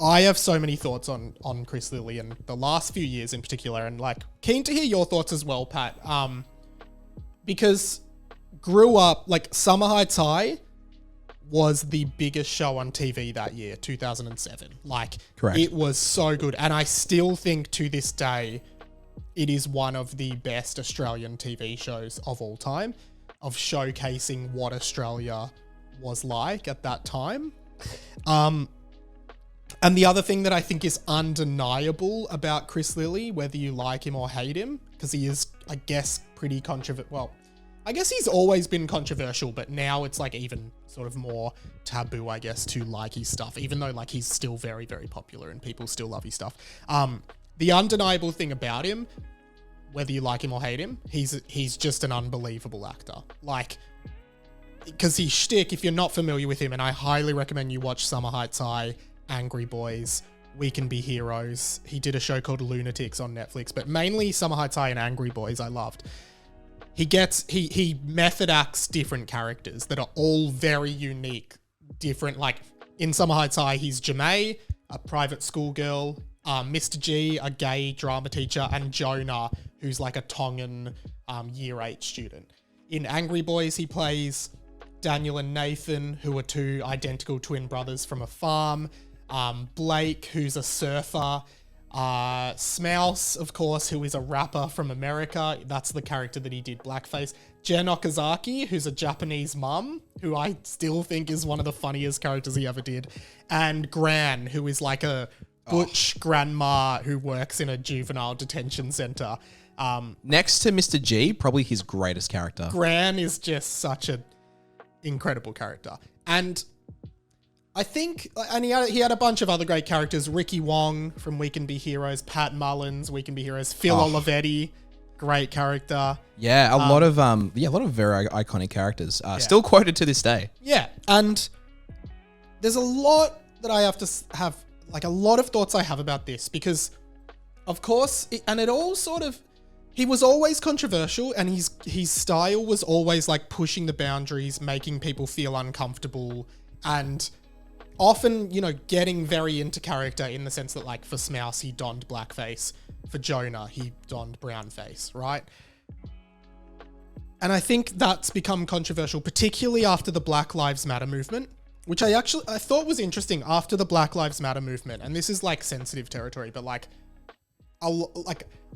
I have so many thoughts on Chris Lilley and the last few years in particular, and like keen to hear your thoughts as well, Pat. Because grew up like Summer Heights High was the biggest show on TV that year, 2007. Like, correct. It was so good, and I still think to this day it is one of the best Australian TV shows of all time, of showcasing what Australia was like at that time. And the other thing that I think is undeniable about Chris Lilley, whether you like him or hate him, because he is, I guess, pretty controversial. Well, I guess he's always been controversial, but now it's like even sort of more taboo, I guess, to like his stuff, even though like he's still very, very popular and people still love his stuff. The undeniable thing about him, whether you like him or hate him, he's just an unbelievable actor. Like, because his shtick, if you're not familiar with him, and I highly recommend you watch Summer Heights High, Angry Boys, We Can Be Heroes. He did a show called Lunatics on Netflix, but mainly Summer Heights High and Angry Boys I loved. He method acts different characters that are all very unique, different. Like in Summer Heights High, he's Jamae, a private schoolgirl, Mr. G, a gay drama teacher, and Jonah, who's like a Tongan year 8 student. In Angry Boys, he plays Daniel and Nathan, who are two identical twin brothers from a farm. Blake, who's a surfer. Smouse, of course, who is a rapper from America. That's the character that he did blackface. Jen Okazaki, who's a Japanese mum, who I still think is one of the funniest characters he ever did. And Gran, who is like a butch grandma who works in a juvenile detention center. Next to Mr. G, probably his greatest character. Gran is just such an incredible character. And I think, and he had a bunch of other great characters. Ricky Wong from We Can Be Heroes, Pat Mullins, We Can Be Heroes, Phil Olivetti, great character. Yeah, a lot of very iconic characters. Still quoted to this day. Yeah, and there's a lot that I have to have, like a lot of thoughts I have about this because, of course, it all sort of, he was always controversial and his style was always like pushing the boundaries, making people feel uncomfortable, and often, you know, getting very into character in the sense that, like, for Smouse, he donned blackface. For Jonah, he donned brownface, right? And I think that's become controversial, particularly after the Black Lives Matter movement, which I thought was interesting after the Black Lives Matter movement. And this is, like, sensitive territory, but, like,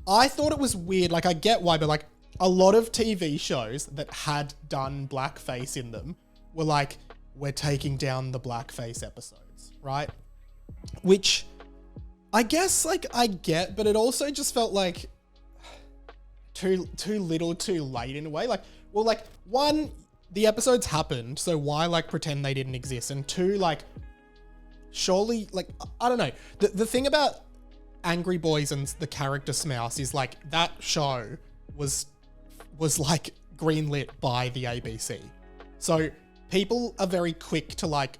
I thought it was weird. Like, I get why, but, like, a lot of TV shows that had done blackface in them were like, we're taking down the blackface episodes, right? Which I guess, like, I get, but it also just felt like too little, too late in a way. Like, well, like, one, the episodes happened, so why, like, pretend they didn't exist? And two, like, surely, like, I don't know. The thing about Angry Boys and the character Smouse is, like, that show was like, greenlit by the ABC. So people are very quick to, like,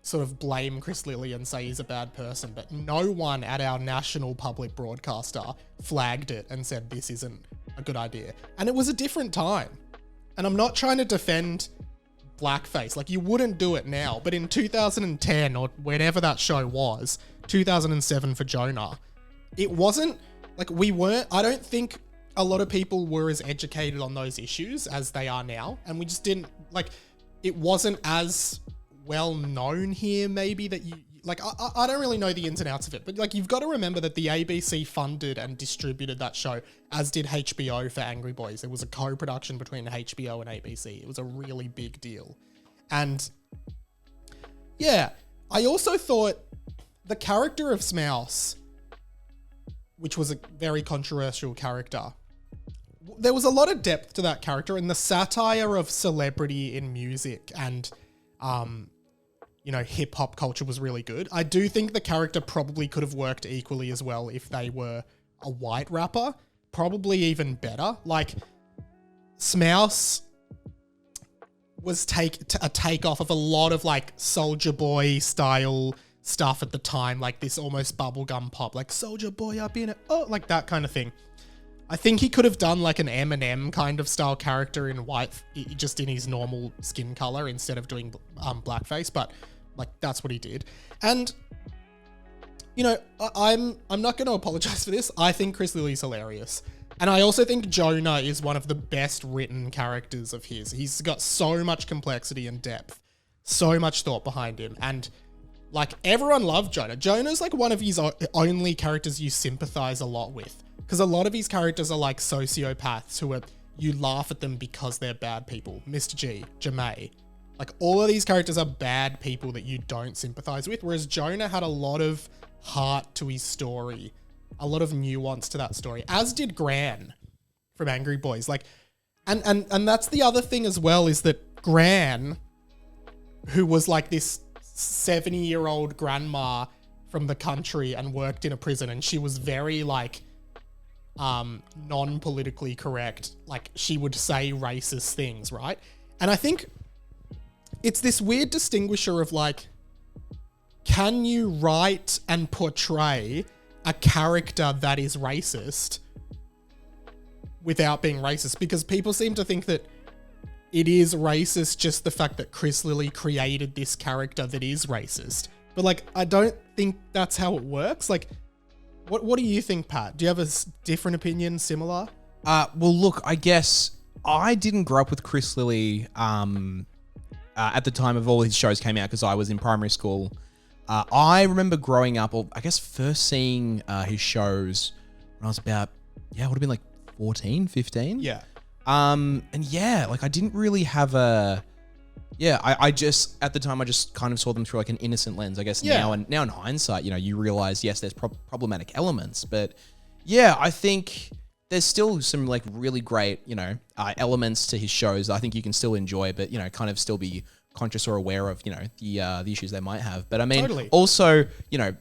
sort of blame Chris Lilley and say he's a bad person, but no one at our national public broadcaster flagged it and said this isn't a good idea. And it was a different time. And I'm not trying to defend blackface. Like, you wouldn't do it now. But in 2010 or whenever that show was, 2007 for Jonah, it wasn't, like, I don't think a lot of people were as educated on those issues as they are now. And we just didn't, like, it wasn't as well known here, maybe, that you, like, I don't really know the ins and outs of it, but, like, you've got to remember that the ABC funded and distributed that show, as did HBO for Angry Boys. It was a co-production between HBO and ABC. It was a really big deal. And yeah, I also thought the character of Smouse, which was a very controversial character, there was a lot of depth to that character, and the satire of celebrity in music and, you know, hip hop culture was really good. I do think the character probably could have worked equally as well if they were a white rapper, probably even better. Like, Smouse was a takeoff of a lot of, like, Soulja Boy style stuff at the time, like this almost bubblegum pop, like Soulja Boy up in it, oh, like that kind of thing. I think he could have done like an Eminem kind of style character in white, just in his normal skin color instead of doing blackface, but like that's what he did. And you know, I'm not going to apologize for this. I think Chris Lilley's hilarious. And I also think Jonah is one of the best written characters of his. He's got so much complexity and depth, so much thought behind him. And like, everyone loved Jonah. Jonah's like one of his only characters you sympathize a lot with. Because a lot of his characters are like sociopaths who are, you laugh at them because they're bad people. Mr. G, Jamae. Like, all of these characters are bad people that you don't sympathize with. Whereas Jonah had a lot of heart to his story. A lot of nuance to that story, as did Gran from Angry Boys. Like, and that's the other thing as well, is that Gran, who was like this 70-year-old grandma from the country and worked in a prison, and she was very like non-politically correct. Like, she would say racist things, right? And I think it's this weird distinguisher of like, can you write and portray a character that is racist without being racist? Because people seem to think that it is racist just the fact that Chris Lilley created this character that is racist. But like, I don't think that's how it works. Like, what do you think, Pat? Do you have a different opinion, similar? Well, look, I guess I didn't grow up with Chris Lilley at the time of all his shows came out, because I was in primary school. I remember growing up, or I guess first seeing his shows when I was about, it would have been like 14, 15. Yeah. And yeah, like I didn't really have I just, at the time, I just kind of saw them through like an innocent lens. I guess now in hindsight, you know, you realize, yes, there's problematic elements, but yeah, I think there's still some like really great, you know, elements to his shows I think you can still enjoy, but, you know, kind of still be conscious or aware of, you know, the issues they might have. But I mean, also, you know,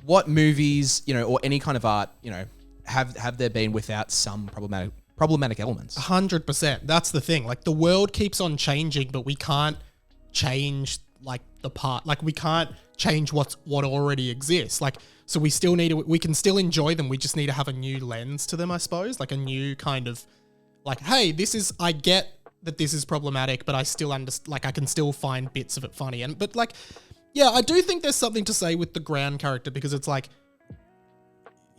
what movies, you know, or any kind of art, you know, have there been without some problematic elements? 100%. That's the thing. Like, the world keeps on changing, but we can't change like we can't change what already exists. Like, so we still need to, we can still enjoy them. We just need to have a new lens to them, I suppose, like a new kind of like, hey, I get that this is problematic, but I still understand, like, I can still find bits of it funny. But like, yeah, I do think there's something to say with the Gran character, because it's like,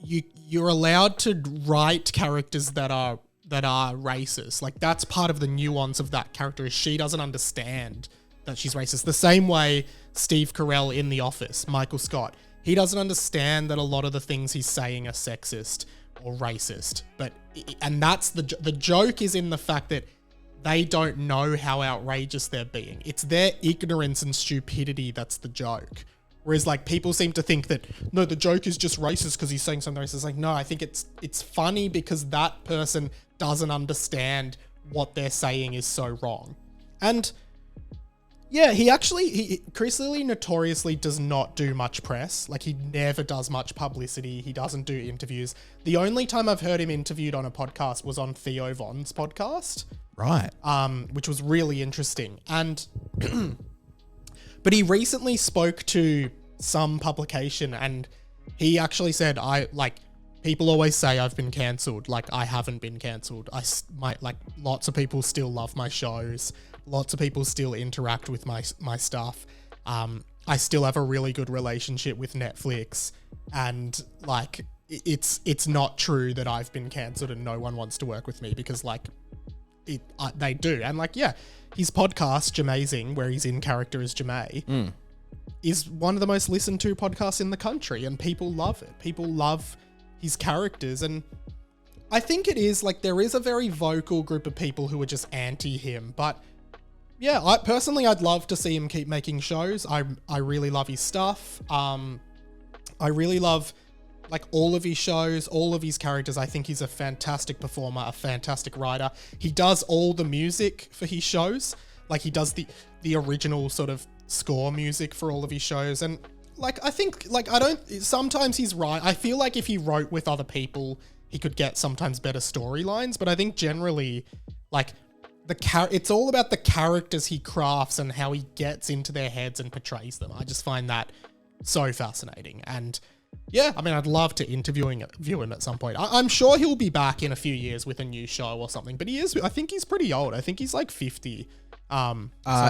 you're allowed to write characters that are racist. Like, that's part of the nuance of that character, is she doesn't understand that she's racist. The same way Steve Carell in The Office, Michael Scott, he doesn't understand that a lot of the things he's saying are sexist or racist. And that's the joke is in the fact that they don't know how outrageous they're being. It's their ignorance and stupidity that's the joke. Whereas like, people seem to think that, no, the joke is just racist because he's saying something racist. Like, no, I think it's funny because that person doesn't understand what they're saying is so wrong. And yeah, Chris Lilley notoriously does not do much press. Like, he never does much publicity. He doesn't do interviews. The only time I've heard him interviewed on a podcast was on Theo Von's podcast. Right. Which was really interesting. And, but he recently spoke to some publication, and he actually said, people always say I've been cancelled. Like, I haven't been cancelled. Lots of people still love my shows. Lots of people still interact with my stuff. I still have a really good relationship with Netflix, and like, it's not true that I've been cancelled and no one wants to work with me, because like, they do. And like, yeah, his podcast, Jamazing, where he's in character as Jamae, is one of the most listened to podcasts in the country, and people love it. People love his characters, and I think it is like, there is a very vocal group of people who are just anti him, but yeah, I'd love to see him keep making shows. I really love his stuff. I really love like all of his shows, all of his characters. I think he's a fantastic performer, a fantastic writer. He does all the music for his shows. Like, he does the original sort of score music for all of his shows. And like, I think like, sometimes he's right. I feel like if he wrote with other people, he could get sometimes better storylines, but I think generally like, it's all about the characters he crafts and how he gets into their heads and portrays them. I just find that so fascinating. And yeah, I mean, I'd love to interview him at some point. I'm sure he'll be back in a few years with a new show or something, but I think he's pretty old. I think he's like 50.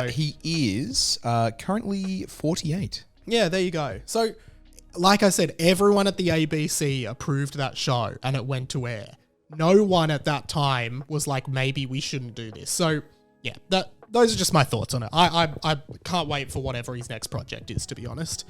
He is currently 48. Yeah, there you go. So like I said, everyone at the ABC approved that show and it went to air. No one at that time was like, maybe we shouldn't do this. So yeah, those are just my thoughts on it. I can't wait for whatever his next project is, to be honest.